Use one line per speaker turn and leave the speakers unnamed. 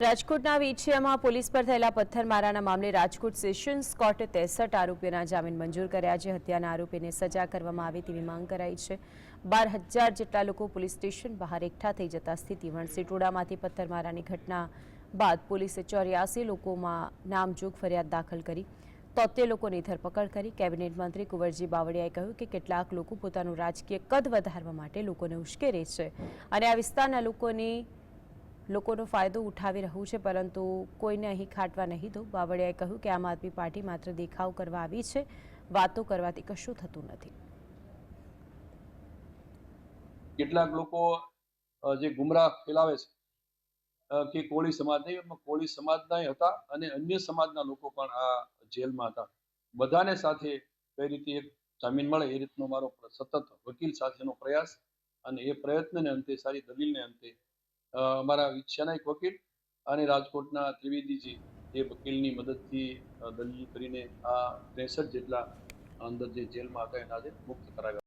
રાજકોટના વીંછિયામાં પોલીસ પર થયેલા પથ્થરમારાના મામલે રાજકોટ સેશન્સ કોર્ટે 63 આરોપીઓના જામીન મંજૂર કર્યા છે। હત્યાના આરોપીને સજા કરવામાં આવે તેવી માંગ કરાઈ છે। 12,000 જેટલા લોકો પોલીસ સ્ટેશન બહાર એકઠા થઈ જતા સ્થિતિ વણસી। ટોળામાંથી પથ્થરમારાની ઘટના બાદ પોલીસે 84 લોકોમાં નામજોગ ફરિયાદ દાખલ કરી 73 લોકોની ધરપકડ કરી। કેબિનેટ મંત્રી કુંવરજી બાવળિયાએ કહ્યું કે કેટલાક લોકો પોતાનું રાજકીય કદ વધારવા માટે લોકોને ઉશ્કેરે છે અને આ વિસ્તારના લોકોનો ફાયદો ઉઠાવી રહ્યું છે, પરંતુ કોઈને અહીં ખાટવા નહીં દો। બાવળિયાએ કહ્યું કે આમ આદમી પાર્ટી માત્ર દેખાવ કરવા આવી છે, વાતો કરવાથી કશું થતું નથી।
કેટલાક લોકો જે ગુમરાહ ફેલાવે છે કે કોળી સમાજ નહીં, એમાં કોળી સમાજના હતા અને અન્ય સમાજના લોકો પણ આ જેલમાં હતા। બધાને સાથે કઈ રીતે એક જામીન મળે એ રીતનો મારો સતત વકીલ સાથેનો પ્રયાસ, અને એ પ્રયત્નને અંતે સારી દલીલને અંતે અમારા વીંછિયાના એક વકીલ અને રાજકોટના ત્રિવેદીજી એ વકીલની મદદથી દલીલ કરીને આ 63 જેટલા અંદર જે જેલમાં હતા એના આજે મુક્ત કરાવ્યા।